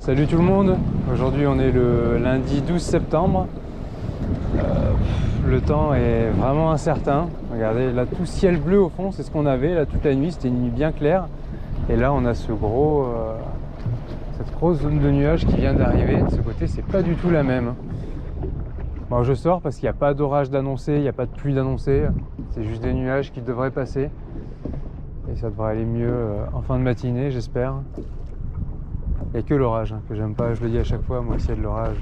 Salut tout le monde, aujourd'hui on est le lundi 12 septembre. Le temps est vraiment incertain. Regardez, là tout ciel bleu au fond, c'est ce qu'on avait là toute la nuit, c'était une nuit bien claire. Et là on a cette grosse zone de nuages qui vient d'arriver. De ce côté c'est pas du tout la même. Bon, je sors parce qu'il n'y a pas d'orage d'annoncé, il n'y a pas de pluie d'annoncé. C'est juste des nuages qui devraient passer. Et ça devrait aller mieux en fin de matinée, j'espère. Il n'y a que l'orage que j'aime pas, je le dis à chaque fois, moi s'il y a de l'orage,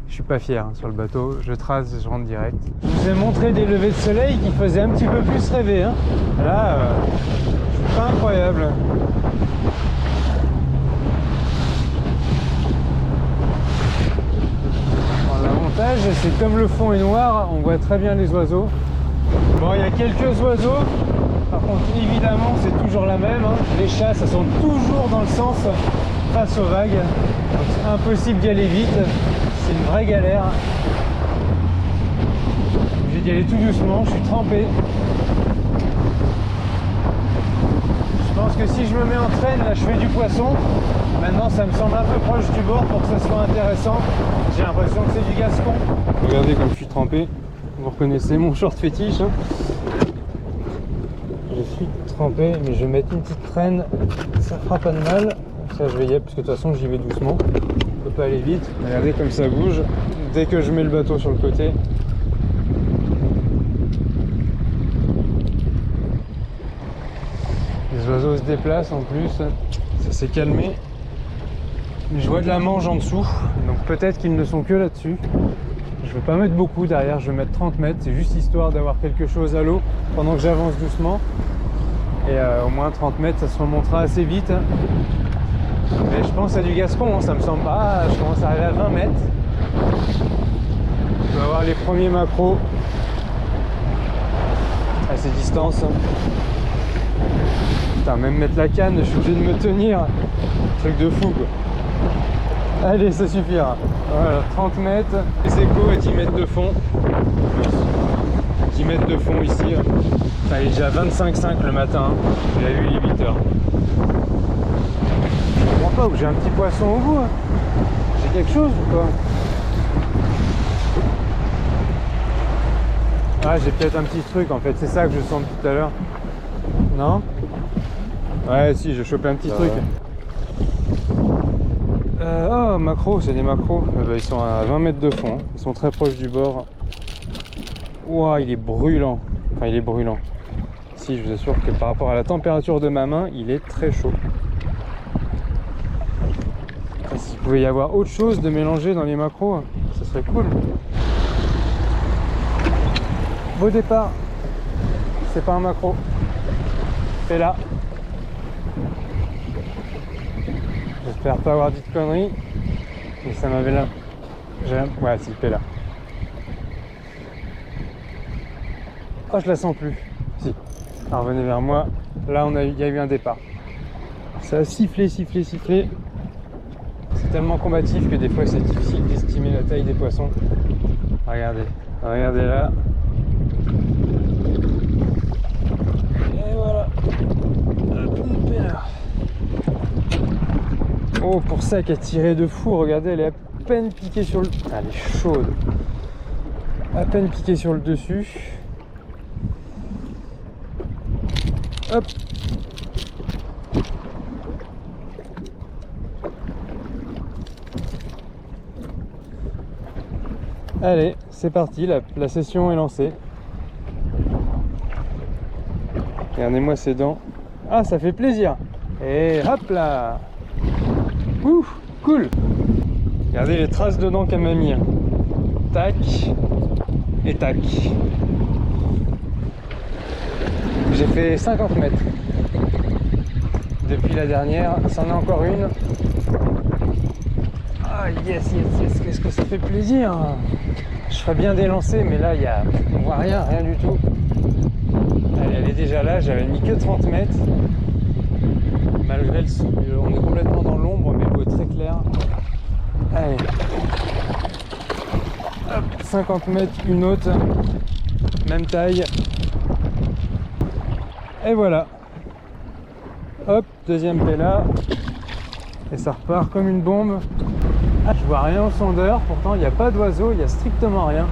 je suis pas fier sur le bateau, je trace et je rentre direct. Je vous ai montré des levées de soleil qui faisaient un petit peu plus rêver. Là, c'est pas incroyable. L'avantage, c'est comme le fond est noir, on voit très bien les oiseaux. Bon, il y a quelques oiseaux, par contre évidemment c'est toujours la même. Les chasses, elles sont toujours dans le sens face aux vagues, donc c'est impossible d'y aller vite, c'est une vraie galère. J'ai d'y aller tout doucement, je suis trempé. Je pense que si je me mets en traîne, là je fais du poisson. Maintenant ça me semble un peu proche du bord pour que ça soit intéressant. J'ai l'impression que c'est du gascon. Regardez comme je suis trempé, vous reconnaissez mon short fétiche. Je suis trempé, mais je vais mettre une petite traîne, ça fera pas de mal. Ça je vais y aller parce que de toute façon j'y vais doucement, je peux pas aller vite. Regardez comme ça bouge dès que je mets le bateau sur le côté. Les oiseaux se déplacent en plus, ça s'est calmé. Mais je vois de la mange en dessous, donc peut-être qu'ils ne sont que là-dessus. Je vais pas mettre beaucoup derrière, je vais mettre 30 mètres, c'est juste histoire d'avoir quelque chose à l'eau pendant que j'avance doucement. Et au moins 30 mètres ça se remontera assez vite. Mais je pense à du gascon, ça me semble pas. Je commence à arriver à 20 mètres. Je vais avoir les premiers macros à ces distances. Putain, même mettre la canne, je suis obligé de me tenir. Truc de fou quoi. Allez, ça suffira. Voilà, 30 mètres. Les échos à 10 mètres de fond. 10 mètres de fond ici. Enfin, il est déjà 25,5 le matin. J'ai eu les 8 heures. Je comprends pas, j'ai un petit poisson au bout. J'ai quelque chose ou quoi? Ah, j'ai peut-être un petit truc en fait, c'est ça que je sens tout à l'heure. Non? Ouais, si, j'ai chopé un petit truc. Oh, macros, c'est des macros. Ils sont à 20 mètres de fond, ils sont très proches du bord. Ouah, il est brûlant. Enfin, il est brûlant. Si, je vous assure que par rapport à la température de ma main, il est très chaud. S'il pouvait y avoir autre chose de mélanger dans les macros, ça serait cool. Beau départ. C'est pas un macro. C'est là. J'espère pas avoir dit de conneries. Mais ça m'avait là. Ouais, si, c'est là. Oh, je la sens plus. Si. Elle revenait vers moi. Là, il y a eu un départ. Ça a sifflé, sifflé, sifflé. C'est tellement combatif que des fois c'est difficile d'estimer la taille des poissons. Regardez, regardez là. Et voilà. Oh, pour ça qu'elle tirait de fou, regardez, elle est à peine piquée sur le... Ah, elle est chaude. À peine piquée sur le dessus. Hop. Allez, c'est parti, la session est lancée. Regardez-moi ces dents. Ah, ça fait plaisir. Et hop là. Ouh, cool. Regardez les traces de dents qu'elle m'a mis. Tac et tac. J'ai fait 50 mètres. Depuis la dernière, c'en est encore une. Ah yes, yes, yes, qu'est-ce que ça fait plaisir. Je ferais bien des lancers, mais là, on voit rien, rien du tout. Allez, elle est déjà là, j'avais mis que 30 mètres. Malgré on est complètement dans l'ombre, mais l'eau est très claire. Allez. Hop, 50 mètres, une autre. Même taille. Et voilà. Hop, deuxième pella. Et ça repart comme une bombe. Ah, je vois rien au sondeur, pourtant il n'y a pas d'oiseaux, il n'y a strictement rien.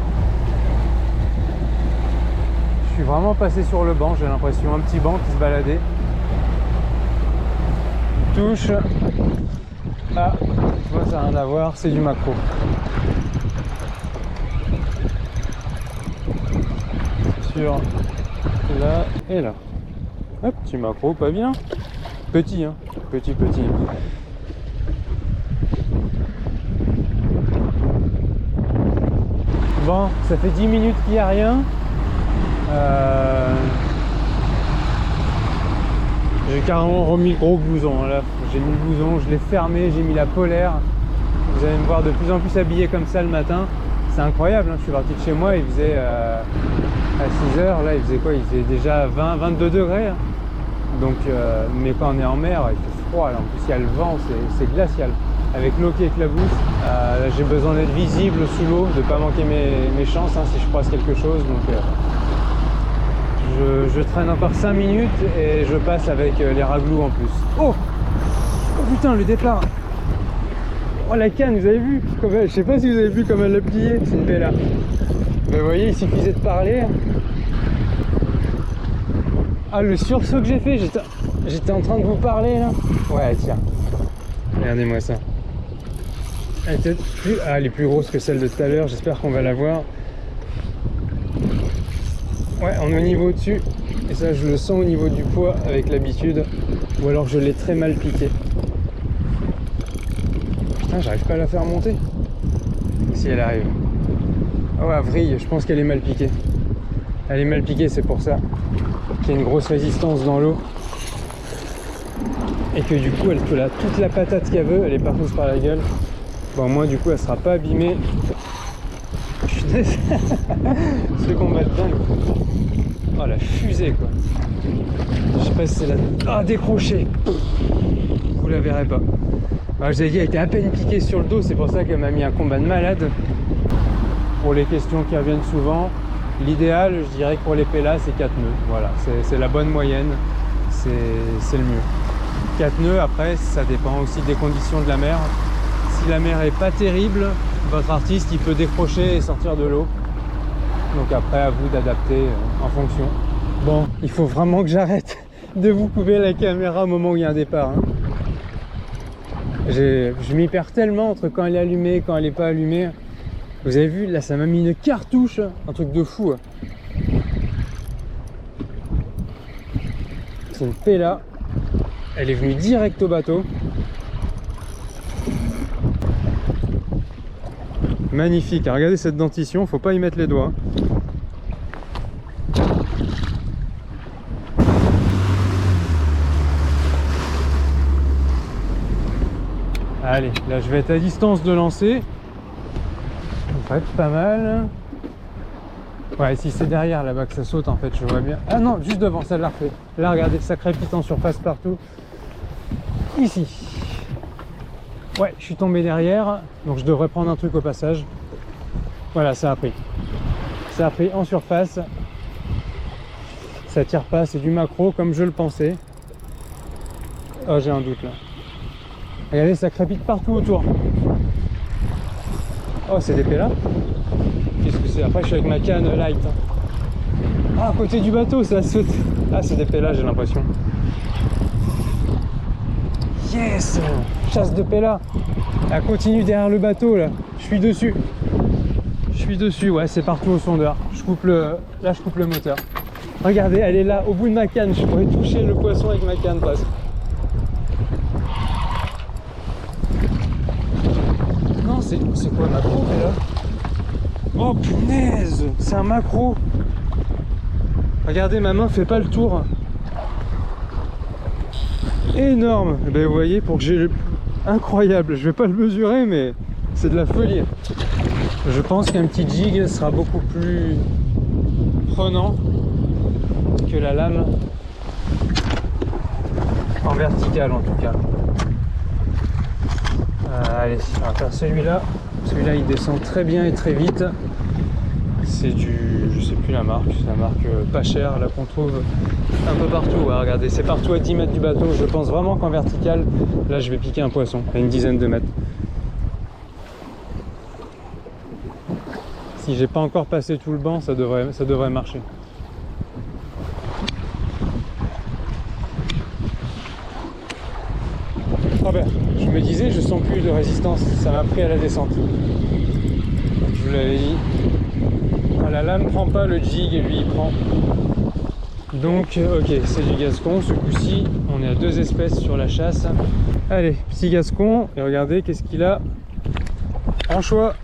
Je suis vraiment passé sur le banc, j'ai l'impression, un petit banc qui se baladait. Touche. Ah, tu vois, ça n'a rien à voir, c'est du maquereau. Sur là et là. Hop, petit maquereau, pas bien. Petit, hein, petit. Bon, ça fait 10 minutes qu'il n'y a rien. J'ai carrément remis le gros blouson. Là, j'ai mis le blouson, je l'ai fermé, j'ai mis la polaire. Vous allez me voir de plus en plus habillé comme ça le matin. C'est incroyable, hein. Je suis parti de chez moi, il faisait à 6h, là il faisait quoi? Il faisait déjà 20-22 degrés. Hein. Donc, mais quand on est en mer, il fait froid. Là. En plus, il y a le vent, c'est glacial. Avec l'eau qui éclabousse, là j'ai besoin d'être visible sous l'eau, de ne pas manquer mes chances hein, si je croise quelque chose. Donc, je traîne encore 5 minutes et je passe avec les raglous en plus. Oh putain, le départ! Oh la canne, vous avez vu? Je sais pas si vous avez vu comme elle l'a plié, c'est une belle là. Mais vous voyez, il suffisait de parler. Ah, le sursaut que j'ai fait, j'étais en train de vous parler là. Ouais, tiens. Regardez-moi ça. Elle est plus grosse que celle de tout à l'heure, j'espère qu'on va la voir. Ouais, on est au niveau au-dessus. Et ça, je le sens au niveau du poids avec l'habitude. Ou alors je l'ai très mal piqué. Putain, j'arrive pas à la faire monter. Si elle arrive. Oh, elle vrille, je pense qu'elle est mal piquée. Elle est mal piquée, c'est pour ça qu'il y a une grosse résistance dans l'eau. Et que du coup, elle peut toute la patate qu'elle veut, elle est pas prise par la gueule. Bon, moi, du coup, elle sera pas abîmée. Ce combat de dingue. Oh, la fusée, quoi. Je sais pas si c'est la... Ah, décroché. Vous la verrez pas. Alors, je vous ai dit, elle était à peine piquée sur le dos, c'est pour ça qu'elle m'a mis un combat de malade. Pour les questions qui reviennent souvent, l'idéal, je dirais que pour les pélas, c'est 4 nœuds. Voilà, c'est la bonne moyenne, c'est le mieux. 4 nœuds, après, ça dépend aussi des conditions de la mer. Si la mer est pas terrible, votre artiste, il peut décrocher et sortir de l'eau. Donc après, à vous d'adapter en fonction. Bon, il faut vraiment que j'arrête de vous couper la caméra au moment où il y a un départ. Hein. Je m'y perds tellement entre quand elle est allumée et quand elle n'est pas allumée. Vous avez vu, là ça m'a mis une cartouche, un truc de fou. C'est une péla. Elle est venue direct au bateau. Magnifique, regardez cette dentition, faut pas y mettre les doigts. Allez, là je vais être à distance de lancer. Ça va être pas mal. Ouais, si c'est derrière là-bas que ça saute, en fait, je vois bien. Ah non, juste devant, ça l'a refait. Là, regardez, ça crépite en surface partout. Ici. Ouais, je suis tombé derrière, donc je devrais prendre un truc au passage. Voilà, ça a pris. Ça a pris en surface. Ça tire pas, c'est du maquereau comme je le pensais. Oh, j'ai un doute là. Regardez, ça crépite partout autour. Oh, c'est des pélas. Qu'est-ce que c'est? Après, je suis avec ma canne light. Ah, à côté du bateau, ça saute. Ah, c'est des pélas, j'ai l'impression. Yes! Chasse de pélas. Elle continue derrière le bateau, là. Je suis dessus. Je suis dessus, ouais, c'est partout au sondeur. Là, je coupe le moteur. Regardez, elle est là, au bout de ma canne. Je pourrais toucher le poisson avec ma canne, presque. Non, c'est quoi un maquereau, là? Oh, punaise! C'est un maquereau! Regardez, ma main fait pas le tour. Énorme! Ben, vous voyez, pour que j'ai... Incroyable! Je vais pas le mesurer, mais c'est de la folie. Je pense qu'un petit jig sera beaucoup plus prenant que la lame en verticale, en tout cas. Allez, on va faire celui-là. Celui-là, il descend très bien et très vite. c'est du, je sais plus la marque, c'est la marque pas chère, là qu'on trouve un peu partout. Ouais, regardez, c'est partout à 10 mètres du bateau. Je pense vraiment qu'en vertical, là je vais piquer un poisson à une dizaine de mètres. Si j'ai pas encore passé tout le banc, ça devrait marcher. Ah ben, je me disais, je sens plus de résistance, ça m'a pris à la descente. Je vous l'avais dit. Ah, la lame prend pas, le jig et lui il prend. Donc ok, c'est du gascon, ce coup-ci on est à 2 espèces sur la chasse. Allez, petit gascon, et regardez qu'est-ce qu'il a. Anchois,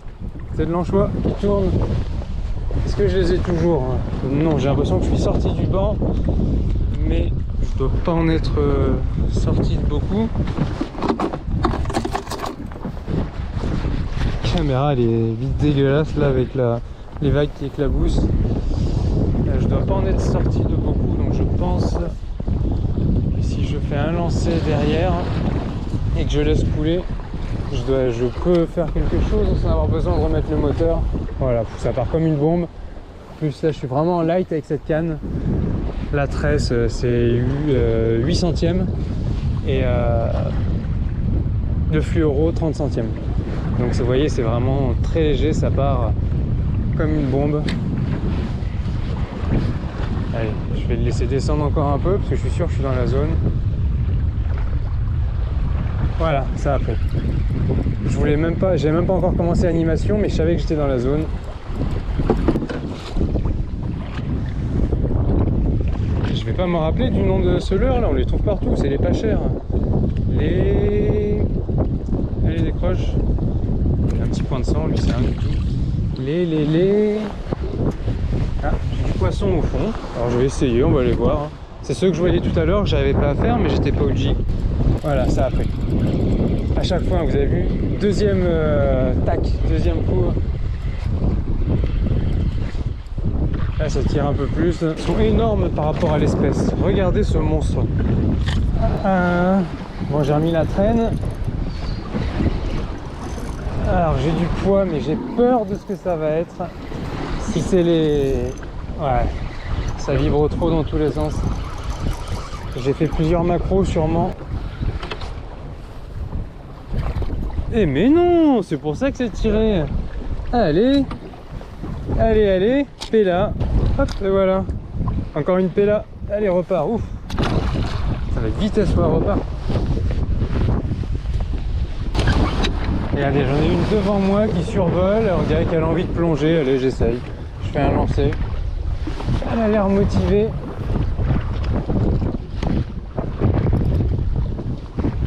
c'est de l'anchois qui tourne. Est-ce que je les ai toujours? Non, j'ai l'impression que je suis sorti du banc, mais je dois pas en être sorti de beaucoup. La caméra elle est vite dégueulasse là avec les vagues qui éclaboussent. Je dois pas en être sorti de beaucoup, donc je pense que si je fais un lancer derrière et que je laisse couler, je peux faire quelque chose sans avoir besoin de remettre le moteur. Voilà, ça part comme une bombe. En plus là je suis vraiment en light avec cette canne. La tresse c'est 8 centièmes et le fluoro 30 centièmes. Donc vous voyez, c'est vraiment très léger, ça part comme une bombe. Allez, je vais le laisser descendre encore un peu parce que je suis sûr que je suis dans la zone. Voilà, ça a pris. J'ai même pas encore commencé l'animation, mais je savais que j'étais dans la zone. Je vais pas me rappeler du nom de ce leurre là, on les trouve partout, c'est les pas chers. Allez, décroche. Il y a un petit point de sang, lui c'est rien du tout. Ah, j'ai du poisson au fond. Alors je vais essayer, on va aller voir. C'est ceux que je voyais tout à l'heure que j'arrivais pas à faire, mais j'étais pas au jig. Voilà, ça a pris. À chaque fois, vous avez vu, deuxième tac, deuxième coup. Là, ça tire un peu plus. Ils sont énormes par rapport à l'espèce. Regardez ce monstre. Bon, j'ai remis la traîne. Alors, j'ai du poids, mais j'ai peur de ce que ça va être. Si c'est les... Ouais, ça vibre trop dans tous les sens. J'ai fait plusieurs macros sûrement. Eh mais non, c'est pour ça que c'est tiré. Allez, péla. Hop, et voilà. Encore une péla. Allez, repart. Ouf. Ça va être vitesse pour la repart. Regardez, j'en ai une devant moi qui survole. On dirait qu'elle a envie de plonger. Allez, j'essaye. Je fais un lancer. Elle a l'air motivée.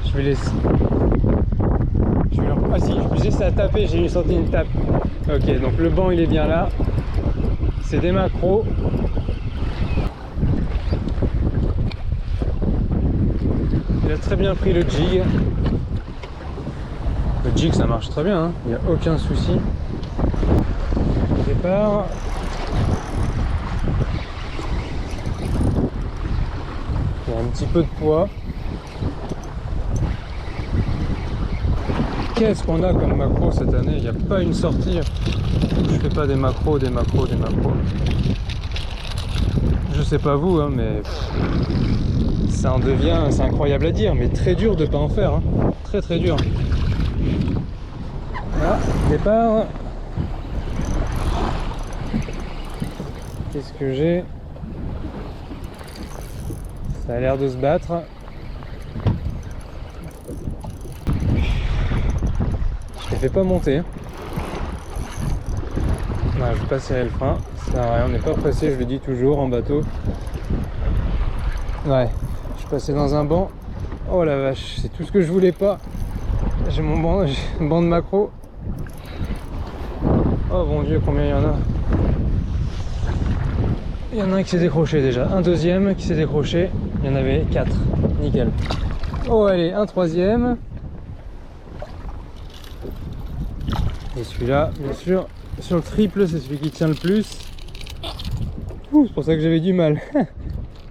Je vais laisser. Ah si, ça a tapé, j'ai senti une tape. Ok, donc le banc il est bien là. C'est des macros. Il a très bien pris le jig. Le jig ça marche très bien, hein. Il n'y a aucun souci. Départ. Il y a un petit peu de poids. Qu'est-ce qu'on a comme macro cette année? Il n'y a pas une sortie. Je fais pas des macros. Je sais pas vous, hein, mais ça en devient, c'est incroyable à dire, mais très dur de pas en faire. Hein. Très très dur. Voilà, départ. Qu'est-ce que j'ai? Ça a l'air de se battre. Je ne fais pas monter. Ouais, je vais pas serrer le frein. Ça sert à rien, on n'est pas pressé, je le dis toujours en bateau. Ouais, je suis passé dans un banc. Oh la vache, c'est tout ce que je voulais pas. J'ai mon banc, j'ai un banc de macro. Oh mon Dieu, combien il y en a? Il y en a un qui s'est décroché déjà. Un deuxième qui s'est décroché. Il y en avait 4. Nickel. Oh allez, un troisième. Et celui-là, bien sûr, sur le triple, c'est celui qui tient le plus. C'est pour ça que j'avais du mal.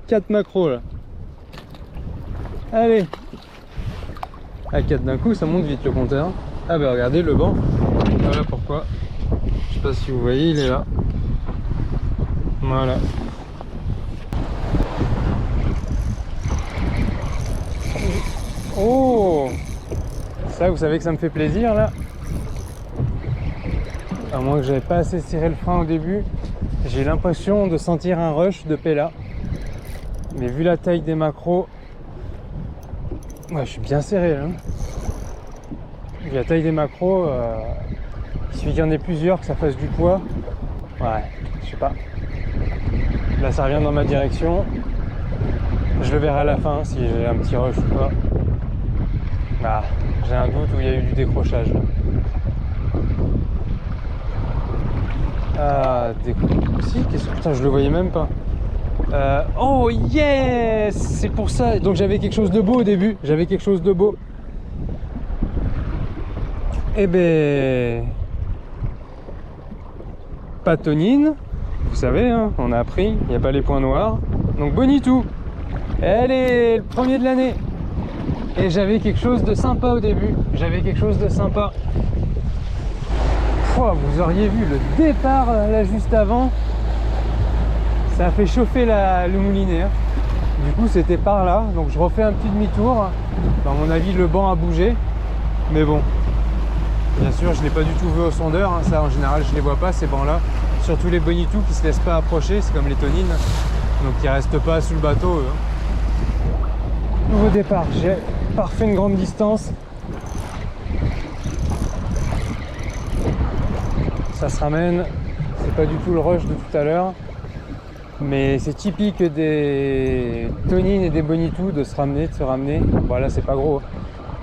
4 macros là. Allez. À 4 d'un coup, ça monte vite le compteur. Ah bah regardez le banc. Voilà pourquoi. Je sais pas si vous voyez, il est là. Voilà. Oh! Ça, vous savez que ça me fait plaisir là. À moins que j'avais pas assez serré le frein au début, j'ai l'impression de sentir un rush de Pella. Mais vu la taille des macros, ouais, je suis bien serré là. Vu la taille des macros, il suffit qu'il y en ait plusieurs, que ça fasse du poids. Ouais, je sais pas. Là, ça revient dans ma direction. Je le verrai à la fin si j'ai un petit rush ou pas. Ah, j'ai un doute où il y a eu du décrochage là. Ah, si, putain, je le voyais même pas. Oh yes! C'est pour ça. Donc j'avais quelque chose de beau au début. J'avais quelque chose de beau. Eh ben, pas tonine. Vous savez, hein, on a appris. Il n'y a pas les points noirs. Donc Bonitou. Allez, le premier de l'année. Et j'avais quelque chose de sympa au début. J'avais quelque chose de sympa. Pouah, vous auriez vu le départ là juste avant. Ça a fait chauffer le moulinet. Hein. Du coup, c'était par là. Donc je refais un petit demi-tour. À mon avis, le banc a bougé. Mais bon. Bien sûr, je ne l'ai pas du tout vu au sondeur. Hein. Ça, en général, je ne les vois pas, ces bancs-là. Surtout les Bonitou qui ne se laissent pas approcher. C'est comme les tonines. Donc ils ne restent pas sous le bateau. Eux. Nouveau départ. J'ai parfait une grande distance. Ça se ramène. C'est pas du tout le rush de tout à l'heure. Mais c'est typique des tonines et des Bonitou de se ramener, de se ramener. Bon là c'est pas gros.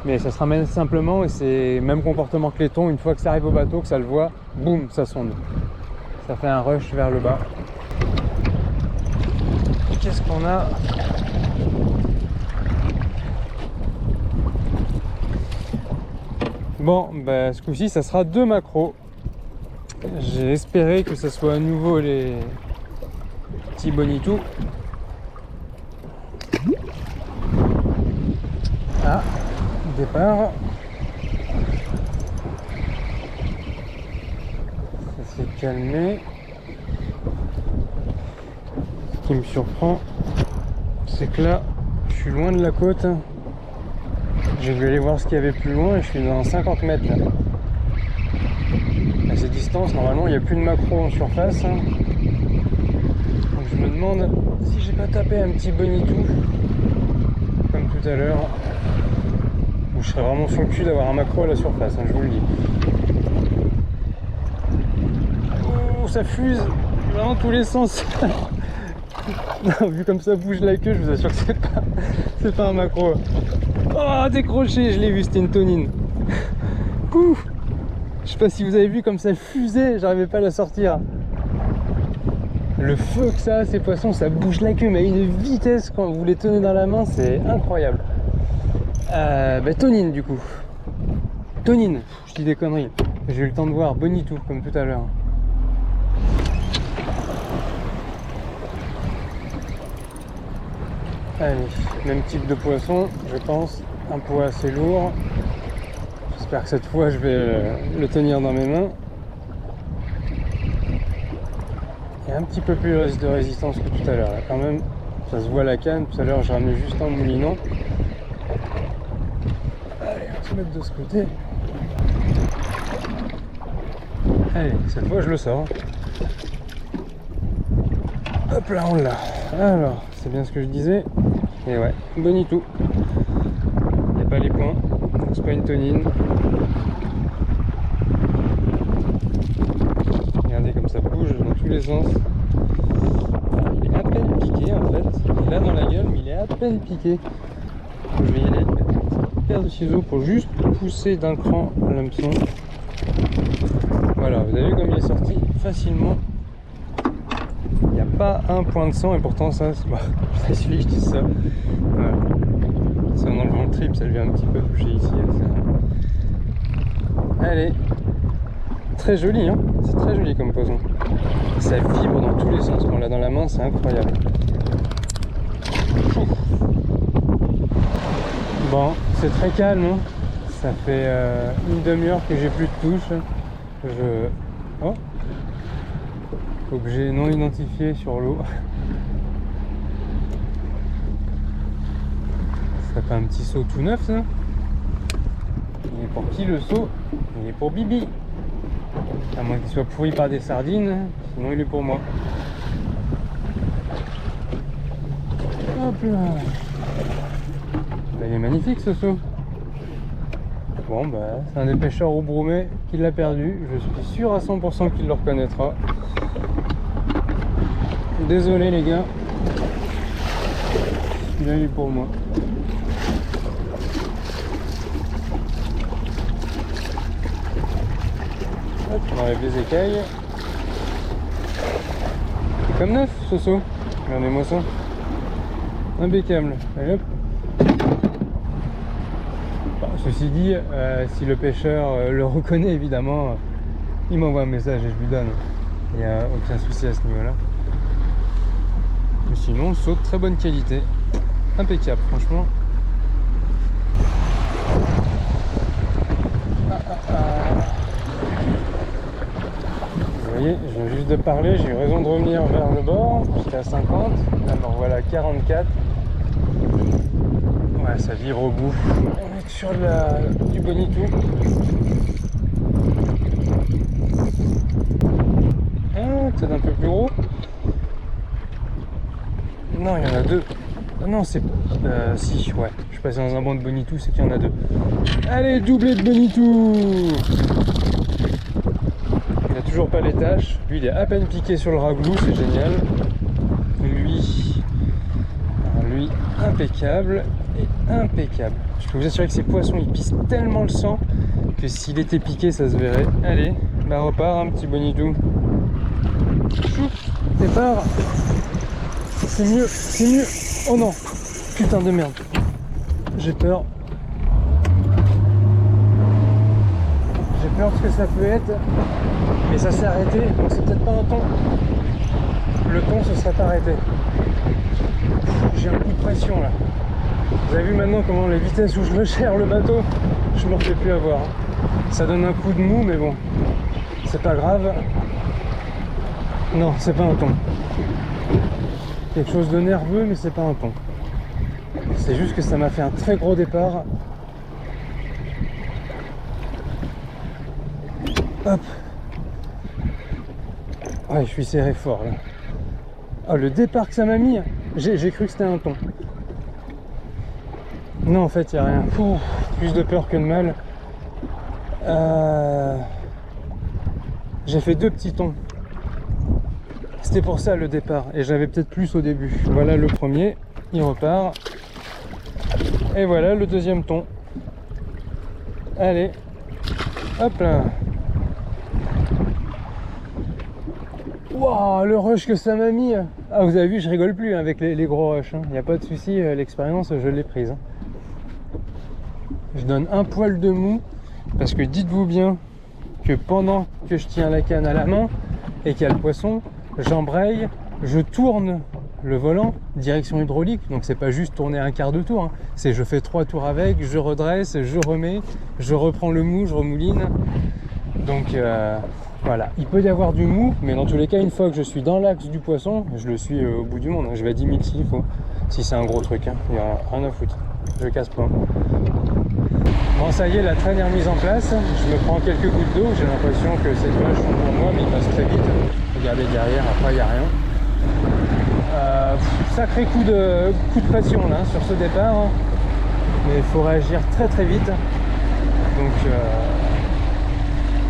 Mais ça se ramène simplement et c'est le même comportement que les thons. Une fois que ça arrive au bateau, que ça le voit, boum, ça sonde. Ça fait un rush vers le bas. Qu'est-ce qu'on a? Bon, bah, ce coup-ci, ça sera 2 macros. J'ai espéré que ce soit à nouveau les petits Bonitou. Ah, départ. Ça s'est calmé. Ce qui me surprend, c'est que là, je suis loin de la côte. J'ai dû aller voir ce qu'il y avait plus loin et je suis dans 50 mètres là. À ces distances, normalement, il n'y a plus de macro en surface. Donc je me demande si j'ai pas tapé un petit Bonitou, comme tout à l'heure, où je serais vraiment sur le cul d'avoir un macro à la surface, hein, je vous le dis. Oh, ça fuse dans tous les sens. Non, vu comme ça bouge la queue, je vous assure que c'est pas un macro. Oh, décroché, je l'ai vu, c'était une tonine. Ouf. Je sais pas si vous avez vu comme ça fusait, j'arrivais pas à la sortir. Le feu que ça a, ces poissons, ça bouge la queue, mais à une vitesse quand vous les tenez dans la main, c'est incroyable. Bah, tonine du coup. Tonine, je dis des conneries. J'ai eu le temps de voir Bonitou comme tout à l'heure. Allez, même type de poisson, je pense. Un poids assez lourd. J'espère que cette fois je vais le tenir dans mes mains. Il y a un petit peu plus de résistance que tout à l'heure. Quand même, ça se voit la canne. Tout à l'heure, je ramenais juste en moulinant. Allez, on va se mettre de ce côté. Allez, cette fois, je le sors. Hop là, on l'a. Alors, c'est bien ce que je disais. Et ouais, Bonitou. Il n'y a pas les points. C'est pas une tonine. Regardez comme ça bouge dans tous les sens. Il est à peine piqué en fait. Il est là dans la gueule, mais il est à peine piqué. Je vais y aller avec une paire de ciseaux pour juste pousser d'un cran l'hameçon. Voilà, vous avez vu comme il est sorti facilement. Il n'y a pas un point de sang et pourtant ça, bah, il suffit que je dise ça. Voilà. C'est en enlevant le trip, ça lui a un petit peu touché ici. Allez, très joli, hein, c'est très joli comme poisson. Ça vibre dans tous les sens quand on l'a dans la main, c'est incroyable. Ouf. Bon, c'est très calme, hein. Ça fait une demi-heure que j'ai plus de touches. Oh. Objet non identifié sur l'eau. Ce serait pas un petit seau tout neuf ça? Il est pour qui le seau? Il est pour Bibi. À moins qu'il soit pourri par des sardines, sinon il est pour moi. Hop là. Bah, il est magnifique ce seau. Bon bah c'est un des pêcheurs au Broumet qui l'a perdu. Je suis sûr à 100% qu'il le reconnaîtra. Désolé les gars. Celui-là il est pour moi. Hop, on enlève les écailles. C'est comme neuf ce seau. Regardez-moi ça. Impeccable. Allez hop. Bon, ceci dit, si le pêcheur le reconnaît évidemment, il m'envoie un message et je lui donne. Il n'y a aucun souci à ce niveau-là. Mais sinon, seau de très bonne qualité. Impeccable, franchement. Vous voyez, je viens juste de parler, j'ai eu raison de revenir vers le bord. J'étais à 50, là me revoilà à 44. Ouais, ça vibre au bout. On est sur du Bonitou. Ah, peut-être un peu plus gros. Non, il y en a deux. Non, c'est... si, ouais. Je suis passé dans un banc de Bonitou, c'est qu'il y en a deux. Allez, doublé de Bonitou. Il n'a toujours pas les taches. Lui, il est à peine piqué sur le raglou, c'est génial. Lui, impeccable. Et impeccable. Je peux vous assurer que ces poissons, ils pissent tellement le sang que s'il était piqué, ça se verrait. Allez, bah repart, un petit Bonitou. Chou, départ. C'est mieux, c'est mieux. Oh non, putain de merde. J'ai peur. J'ai peur de ce que ça peut être. Mais ça s'est arrêté, donc c'est peut-être pas un thon. Le thon se serait arrêté. J'ai un coup de pression là. Vous avez vu maintenant comment les vitesses où je me gère le bateau, je me refais plus avoir. Ça donne un coup de mou, mais bon, c'est pas grave. Non, c'est pas un thon. Quelque chose de nerveux, mais c'est pas un thon. C'est juste que ça m'a fait un très gros départ. Hop. Ouais, je suis serré fort là. Ah, le départ que ça m'a mis, j'ai cru que c'était un thon. Non, en fait, il n'y a rien. Ouh, plus de peur que de mal. J'ai fait 2 petits thons. C'était pour ça le départ. Et j'avais peut-être plus au début. Voilà le premier, il repart. Et voilà le deuxième thon. Allez. Hop là. Waouh, le rush que ça m'a mis. Ah, vous avez vu, je rigole plus avec les gros rushs. Il n'y a pas de souci, l'expérience, je l'ai prise. Je donne un poil de mou parce que dites-vous bien que pendant que je tiens la canne à la main et qu'il y a le poisson, j'embraye, je tourne le volant direction hydraulique, donc c'est pas juste tourner un quart de tour, hein. C'est je fais 3 tours avec, je redresse, je remets, je reprends le mou, je remouline. Donc voilà, il peut y avoir du mou, mais dans tous les cas, une fois que je suis dans l'axe du poisson, je le suis au bout du monde, hein. Je vais à 10 000 s'il faut, si c'est un gros truc, hein. Il n'y a rien à foutre, je casse pas. Bon, ça y est, la traîne est remise en place. Je me prends quelques gouttes d'eau. J'ai l'impression que ces nuages sont pour moi, mais ils passent très vite. Regardez derrière, après, il n'y a rien. Sacré coup de pression là, sur ce départ. Hein. Mais il faut réagir très très vite. Donc,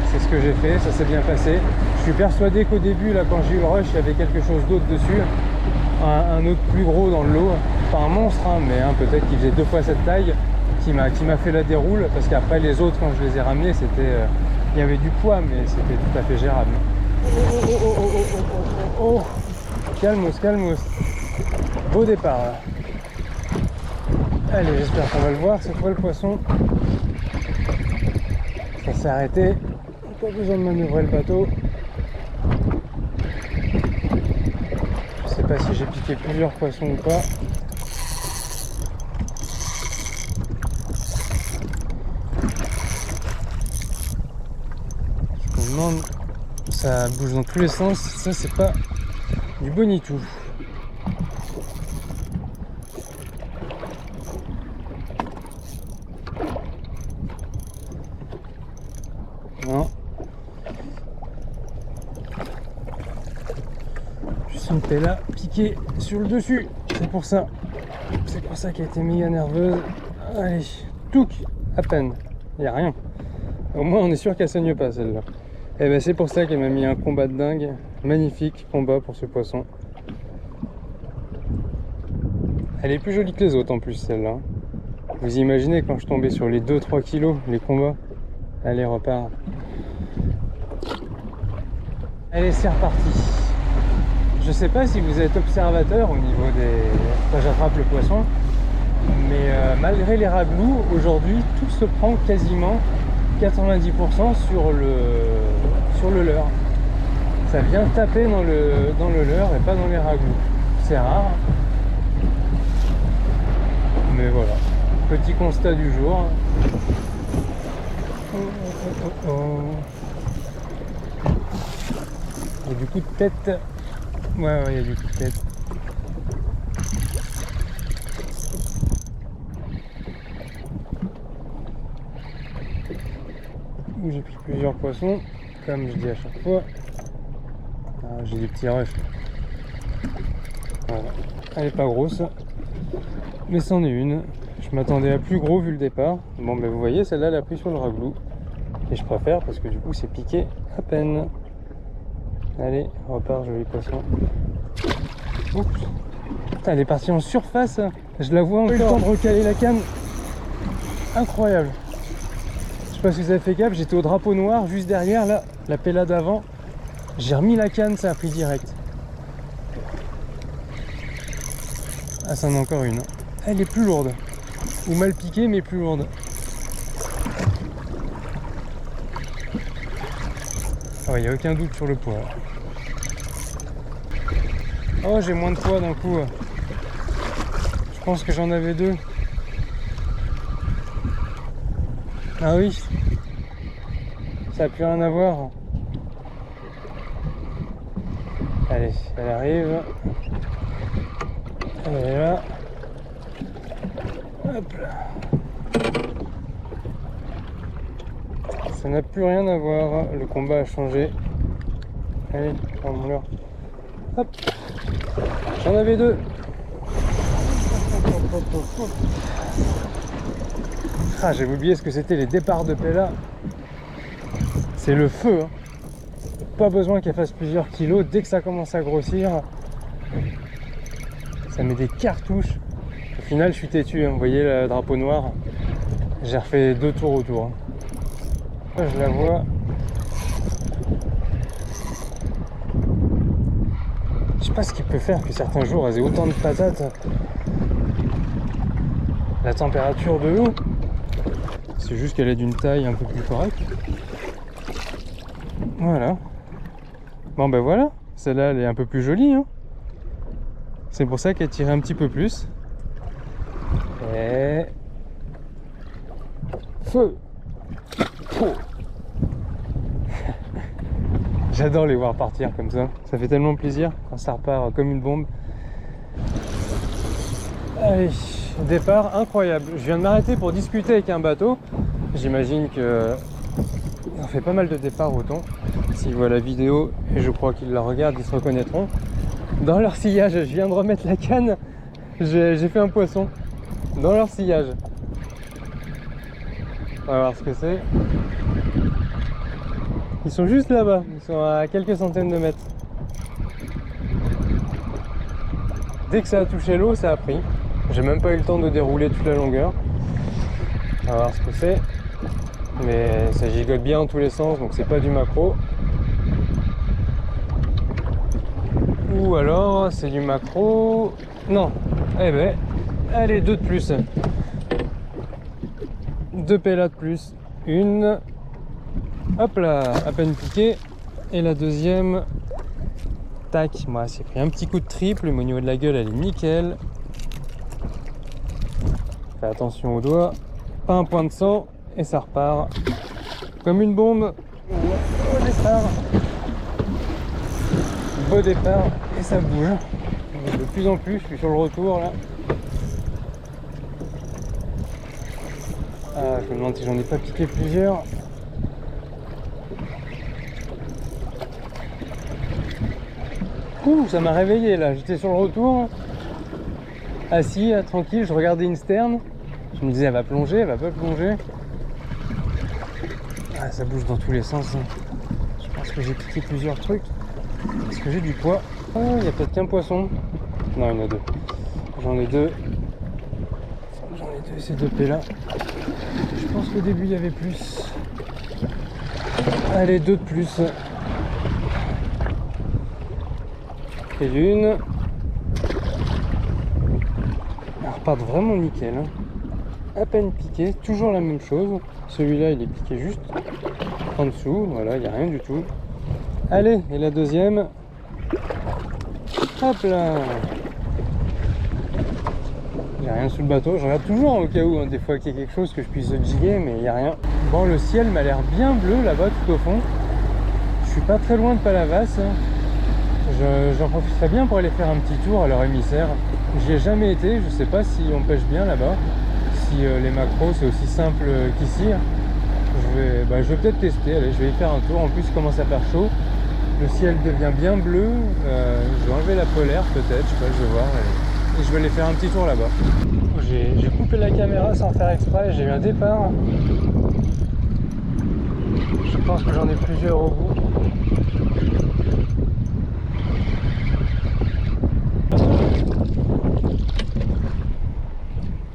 c'est ce que j'ai fait. Ça s'est bien passé. Je suis persuadé qu'au début, là, quand j'ai eu le rush, il y avait quelque chose d'autre dessus. Un autre plus gros dans le lot. Pas un monstre, hein, mais peut-être qu'il faisait 2 fois cette taille. Qui m'a fait la déroule, parce qu'après les autres, quand je les ai ramenés, c'était il y avait du poids, mais c'était tout à fait gérable. Oh, calmos, calmos. Beau départ là. Allez, j'espère qu'on va le voir cette fois le poisson. Ça s'est arrêté, pas besoin de manœuvrer le bateau. Je sais pas si j'ai piqué plusieurs poissons ou pas. Ça bouge dans tous les sens, ça c'est pas du bonitou. Non. Juste une pella piquée sur le dessus. C'est pour ça. C'est pour ça qu'elle a été méga nerveuse. Allez, touc, à peine. Il n'y a rien. Au moins on est sûr qu'elle saigne pas celle-là. Et ben c'est pour ça qu'elle m'a mis un combat de dingue. Magnifique combat pour ce poisson. Elle est plus jolie que les autres en plus celle-là. Vous imaginez quand je tombais sur les 2-3 kilos, les combats. Allez, repart. Allez, c'est reparti. Je sais pas si vous êtes observateur au niveau des... quand j'attrape le poisson, mais malgré les raglous, aujourd'hui, tout se prend quasiment 90% sur le leurre. Ça vient taper dans le leurre et pas dans les raglous. C'est rare. Mais voilà. Petit constat du jour. Il y a du coup de tête. Ouais, il y a du coup de tête. J'ai pris plusieurs poissons, comme je dis à chaque fois. Ah, j'ai des petits rushs. Voilà. Elle est pas grosse, mais c'en est une. Je m'attendais à plus gros vu le départ. Bon, ben vous voyez, celle-là, elle a pris sur le raglou. Et je préfère parce que du coup, c'est piqué à peine. Allez, repart, joli poisson. Oups. Putain, elle est partie en surface. Je la vois encore. J'ai eu le temps de recaler la canne. Incroyable. Je sais pas si vous avez fait gaffe, j'étais au drapeau noir juste derrière, là, la pella d'avant. J'ai remis la canne, ça a pris direct. Ah, ça en a encore une. Elle est plus lourde. Ou mal piquée, mais plus lourde. Il n'y a aucun doute sur le poids. Oh, j'ai moins de poids d'un coup. Je pense que j'en avais deux. Ah oui. Ça n'a plus rien à voir. Allez, elle arrive. Elle est là. Hop là. Ça n'a plus rien à voir. Le combat a changé. Allez, prends mon leurre. Hop. J'en avais deux. Ah, j'avais oublié ce que c'était les départs de pella. C'est le feu. Hein. Pas besoin qu'elle fasse plusieurs kilos. Dès que ça commence à grossir, ça met des cartouches. Au final, je suis têtu. Hein. Vous voyez le drapeau noir. J'ai refait 2 tours autour. Hein. Là, je la vois. Je sais pas ce qui peut faire que certains jours elles aient autant de patates. La température de l'eau. C'est juste qu'elle est d'une taille un peu plus correcte. Voilà. Bon ben voilà. Celle-là elle est un peu plus jolie. Hein. C'est pour ça qu'elle tirait un petit peu plus. Et... feu. Oh. J'adore les voir partir comme ça. Ça fait tellement plaisir quand ça repart comme une bombe. Allez, départ incroyable. Je viens de m'arrêter pour discuter avec un bateau. J'imagine que on fait pas mal de départs au thon. S'ils voient la vidéo, et je crois qu'ils la regardent, ils se reconnaîtront. Dans leur sillage, je viens de remettre la canne. J'ai fait un poisson dans leur sillage. On va voir ce que c'est. Ils sont juste là-bas, ils sont à quelques centaines de mètres. Dès que ça a touché l'eau, ça a pris. J'ai même pas eu le temps de dérouler toute la longueur. On va voir ce que c'est. Mais ça gigote bien en tous les sens, donc c'est pas du maquereau. Ou alors c'est du maquereau. Non. Eh ben, allez, 2 de plus. 2 pellas de plus. Une. Hop là, à peine piqué. Et la deuxième, tac, moi c'est pris un petit coup de triple, mais au niveau de la gueule elle est nickel. Fais attention aux doigts, pas un point de sang, et ça repart comme une bombe. Au départ. beau départ et ça bouge. De plus en plus, je suis sur le retour là. Ah, je me demande si j'en ai pas piqué plusieurs. Ouh, ça m'a réveillé là, j'étais sur le retour, assis, tranquille, je regardais une sterne. Je me disais, elle va plonger, elle va pas plonger. Ah, ça bouge dans tous les sens. Hein. Je pense que j'ai piqué plusieurs trucs. Est-ce que j'ai du poids? Ah, il y a peut-être qu'un poisson. Non, il y en a deux. J'en ai deux. J'en ai deux, ces deux P là. Je pense qu'au début il y avait plus. Allez, deux de plus. Et l'une. Elle repart vraiment nickel. Hein. À peine piqué, toujours la même chose. Celui-là il est piqué juste en dessous. Voilà, il n'y a rien du tout. Allez, et la deuxième. Hop là. Il n'y a rien sous le bateau. Je regarde toujours au cas où, hein, des fois qu'il y a quelque chose que je puisse jiguer, mais il n'y a rien. Bon, le ciel m'a l'air bien bleu là-bas tout au fond. Je suis pas très loin de Palavas. J'en profiterai bien pour aller faire un petit tour à leur émissaire. J'y ai jamais été, je sais pas si on pêche bien là-bas, si les macros c'est aussi simple qu'ici. Je vais peut-être tester, allez, je vais y faire un tour. En plus il commence à faire chaud, le ciel devient bien bleu, je vais enlever la polaire peut-être, je sais pas, je vais voir. Et je vais aller faire un petit tour là-bas. J'ai coupé la caméra sans faire exprès, j'ai eu un départ. Je pense que j'en ai plusieurs au bout.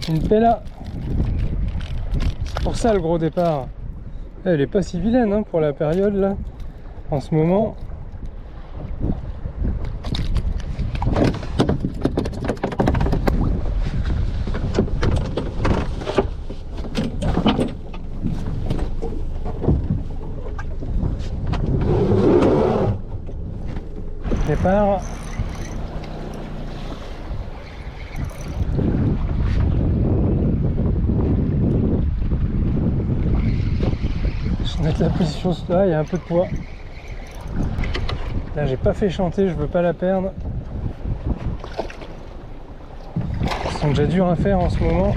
Une pella. C'est pour ça le gros départ. Elle est pas si vilaine hein, pour la période là. En ce moment. Départ. Je vais mettre la position là, il y a un peu de poids. Là j'ai pas fait chanter, je veux pas la perdre. Ils sont déjà durs à faire en ce moment.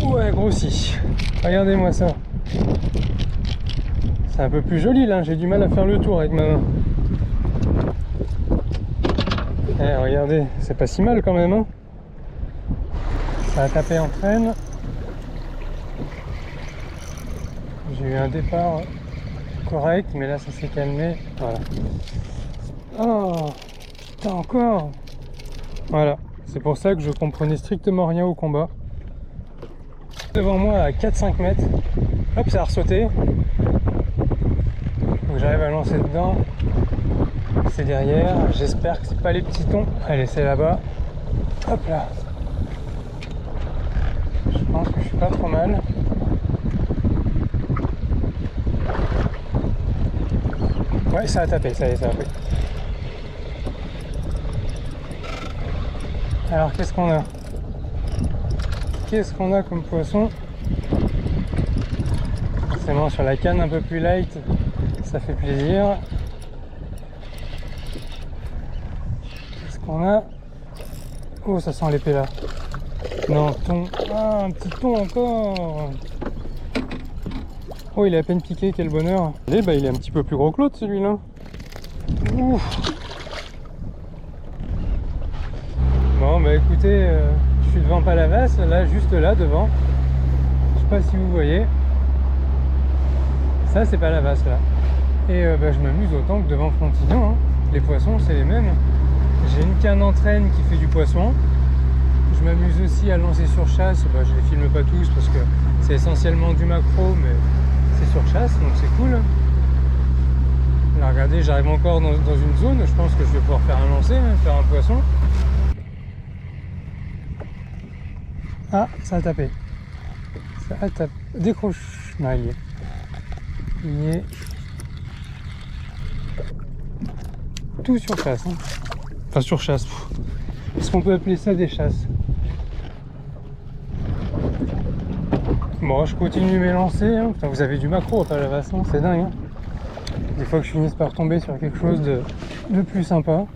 Ouais, grossi. Regardez-moi ça. C'est un peu plus joli là, j'ai du mal à faire le tour avec ma main. Eh, regardez, c'est pas si mal quand même. Hein. Ça a tapé en traîne. J'ai eu un départ correct, mais là ça s'est calmé. Voilà. Oh, putain, encore. Voilà, c'est pour ça que je comprenais strictement rien au combat. Devant moi à 4-5 mètres. Hop, ça a ressauté. Donc j'arrive à lancer dedans. C'est derrière. J'espère que c'est pas les petits thons. Allez, c'est là-bas. Hop là. Je pense que je suis pas trop mal. Ouais, ça a tapé, ça y est, ça a pris. Alors, qu'est-ce qu'on a? Qu'est-ce qu'on a comme poisson? Forcément, sur la canne un peu plus light, ça fait plaisir. Qu'est-ce qu'on a? Oh, ça sent l'épée là. Non, thon. Ah, un petit thon encore. Oh, il est à peine piqué, quel bonheur. Et bah, il est un petit peu plus gros que l'autre celui-là. Ouf. Bon, bah écoutez, je suis devant Palavas, là, juste là, devant. Je sais pas si vous voyez. Ça, c'est Palavas là. Et bah, je m'amuse autant que devant Frontignan. Hein. Les poissons, c'est les mêmes. J'ai une canne en traîne qui fait du poisson. Je m'amuse aussi à lancer sur chasse. Bah, je les filme pas tous parce que c'est essentiellement du macro, mais c'est sur chasse, donc c'est cool. Là, regardez, j'arrive encore dans une zone. Je pense que je vais pouvoir faire un lancer, hein, faire un poisson. Ah, ça a tapé. Ça a tapé. Décroche. Non, il y est. Il y est. Tout sur chasse. Hein. Enfin, sur chasse. Est-ce qu'on peut appeler ça des chasses? Bon, je continue mes lancers. Hein. Putain, vous avez du macro à Palavas, c'est dingue. Hein. des fois que je finisse par tomber sur quelque chose de plus sympa.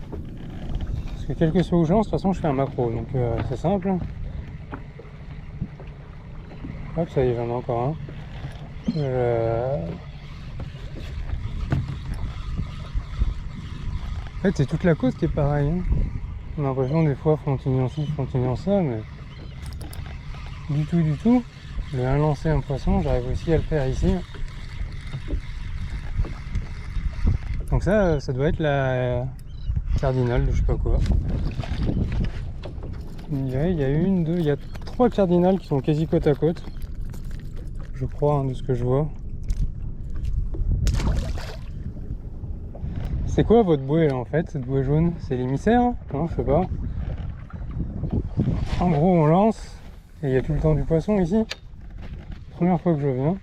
Parce que quel que soit où je lance, de toute façon je fais un macro, donc c'est simple. Hop, ça y est, j'en ai encore un. En fait, c'est toute la côte qui est pareille. Hein. On a l'impression des fois Frontignan ci, Frontignan ça, mais du tout. J'ai un lancer un poisson, j'arrive aussi à le faire ici. Donc ça doit être la cardinale de je sais pas quoi. Il y a une, deux, il y a 3 cardinales qui sont quasi côte à côte. Je crois, hein, de ce que je vois. C'est quoi votre bouée là en fait, cette bouée jaune? C'est l'émissaire? Non, je sais pas. En gros, on lance et il y a tout le temps du poisson ici. Première fois que je viens.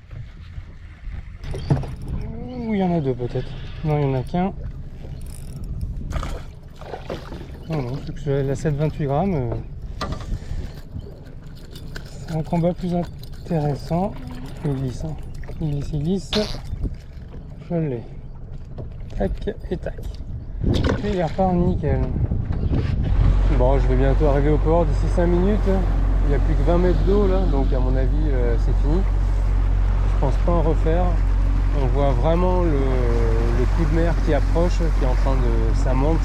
Ou il y en a 2 peut-être. Non, il n'y en a qu'un. Non, c'est que la 7,28 grammes. C'est un combat plus intéressant. Il glisse, hein. Il glisse. Je l'ai. Tac et tac. Et il repart nickel. Bon, je vais bientôt arriver au port d'ici 5 minutes. Il n'y a plus que 20 mètres d'eau là, donc à mon avis c'est fini. Je pense pas en refaire. On voit vraiment le coup de mer qui approche, qui est en train de... Ça monte,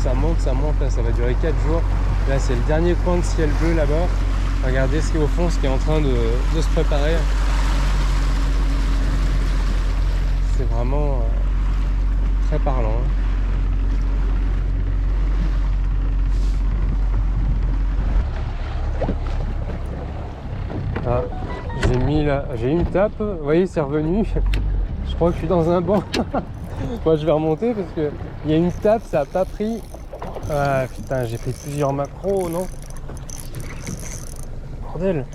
là ça va durer 4 jours. Là c'est le dernier coin de ciel bleu là-bas. Regardez ce qui est au fond, ce qui est en train de se préparer. C'est vraiment très parlant. Ah, j'ai une tape, vous voyez c'est revenu. Je crois que je suis dans un banc. Moi je vais remonter parce que il y a une tape, ça a pas pris. Ah putain, j'ai pris plusieurs macros, non? Bordel.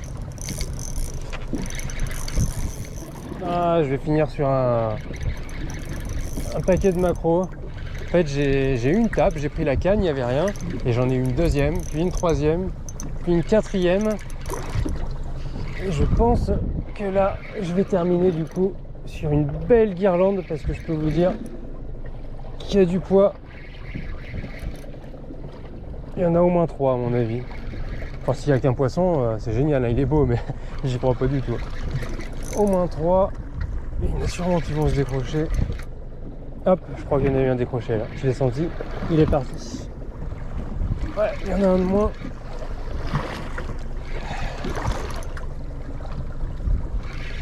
Ah, je vais finir sur un paquet de macros. En fait j'ai eu une tape, j'ai pris la canne, il n'y avait rien. Et j'en ai eu une deuxième, puis une troisième, puis une quatrième. Et je pense que là je vais terminer du coup sur une belle guirlande parce que je peux vous dire qu'il y a du poids. Il y en a au moins 3 à mon avis. Enfin s'il n'y a qu'un poisson, c'est génial, hein, il est beau mais j'y crois pas du tout. Au moins 3. Et il y en a sûrement qui vont se décrocher. Hop, je crois qu'il y en a eu un décroché là. Je l'ai senti. Il est parti. Ouais, il y en a un de moins.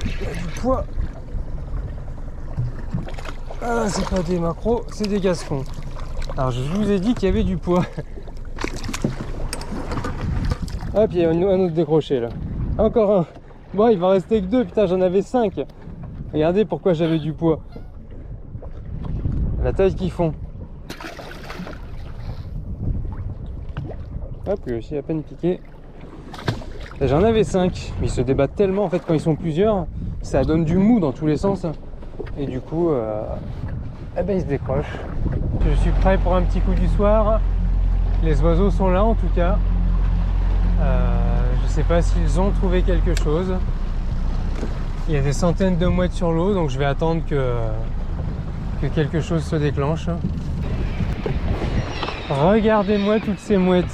Il y a du poids. Ah, c'est pas des macros, c'est des gascons. Alors je vous ai dit qu'il y avait du poids. Hop, il y a un autre décroché là. Encore un. Bon, il va rester que 2, putain, j'en avais 5. Regardez pourquoi j'avais du poids. La taille qu'ils font. Hop, lui aussi à peine piqué. J'en avais 5, mais ils se débattent tellement en fait quand ils sont plusieurs, ça donne du mou dans tous les sens. Et du coup, eh ben, ils se décrochent. Je suis prêt pour un petit coup du soir. Les oiseaux sont là en tout cas. Je sais pas s'ils ont trouvé quelque chose. Il y a des centaines de mouettes sur l'eau, donc je vais attendre que quelque chose se déclenche. Regardez-moi toutes ces mouettes.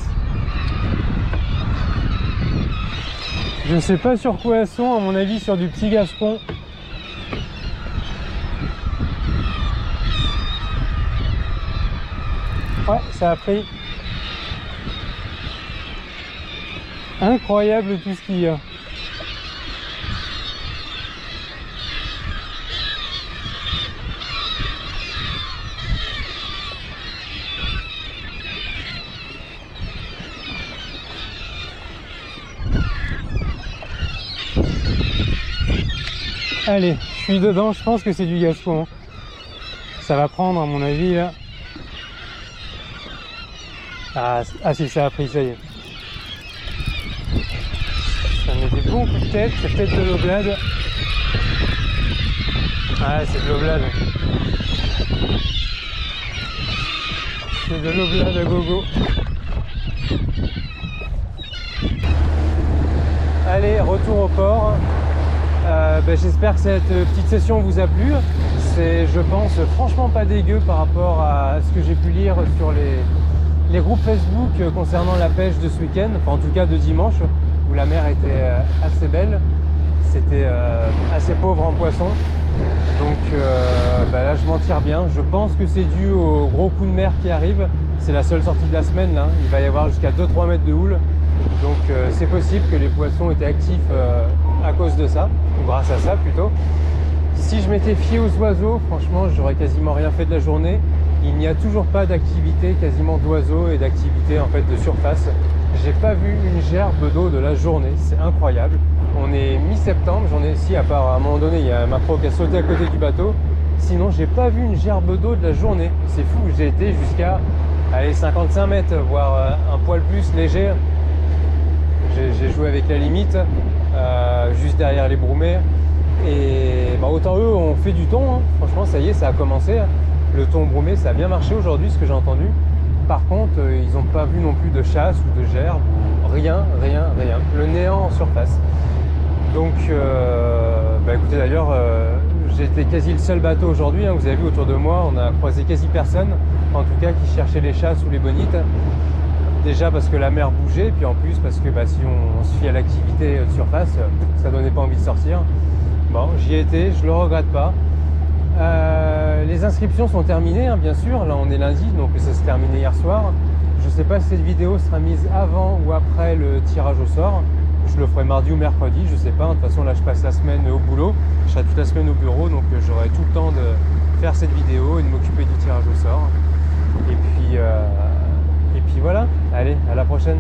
Je ne sais pas sur quoi elles sont, à mon avis sur du petit gascon. Ouais, ça a pris. Incroyable tout ce qu'il y a. Allez, je suis dedans, je pense que c'est du gascon. Ça va prendre à mon avis là. Ah si, ça a pris, ça y est. Ça met des bons coups de tête, c'est peut-être de l'oblade. Ah, c'est de l'oblade. C'est de l'oblade à gogo. Allez, retour au port. J'espère que cette petite session vous a plu. c'est, je pense, franchement pas dégueu par rapport à ce que j'ai pu lire sur les groupes Facebook concernant la pêche de ce week-end, enfin en tout cas de dimanche, où la mer était assez belle. C'était assez pauvre en poissons. Donc là je m'en tire bien. Je pense que c'est dû au gros coup de mer qui arrive. C'est la seule sortie de la semaine là. Il va y avoir jusqu'à 2-3 mètres de houle. Donc c'est possible que les poissons étaient actifs à cause de ça, ou grâce à ça plutôt. Si je m'étais fié aux oiseaux, franchement j'aurais quasiment rien fait de la journée. Il n'y a toujours pas d'activité quasiment d'oiseaux et d'activité en fait de surface. J'ai pas vu une gerbe d'eau de la journée, c'est incroyable. On est mi-septembre, j'en ai ici, à part à un moment donné, il y a ma pro qui a sauté à côté du bateau. Sinon, j'ai pas vu une gerbe d'eau de la journée. C'est fou, j'ai été jusqu'à 55 mètres, voire un poil plus léger. J'ai joué avec la limite, juste derrière les broumets. Et autant eux ont fait du thon, hein. Franchement, ça y est, ça a commencé. Le thon broumé, ça a bien marché aujourd'hui, ce que j'ai entendu. Par contre, ils n'ont pas vu non plus de chasse ou de gerbe, rien. Le néant en surface. Donc, écoutez, d'ailleurs, j'étais quasi le seul bateau aujourd'hui. Hein, vous avez vu autour de moi, on a croisé quasi personne, en tout cas, qui cherchait les chasses ou les bonites. Déjà parce que la mer bougeait, puis en plus parce que si on se fie à l'activité de surface, ça donnait pas envie de sortir. Bon, j'y ai été, je le regrette pas. Les inscriptions sont terminées, hein, bien sûr. Là, on est lundi, donc ça s'est terminé hier soir. Je ne sais pas si cette vidéo sera mise avant ou après le tirage au sort. Je le ferai mardi ou mercredi, je sais pas. De toute façon, là, je passe la semaine au boulot. Je serai toute la semaine au bureau, donc j'aurai tout le temps de faire cette vidéo et de m'occuper du tirage au sort. Et puis voilà. Allez, à la prochaine.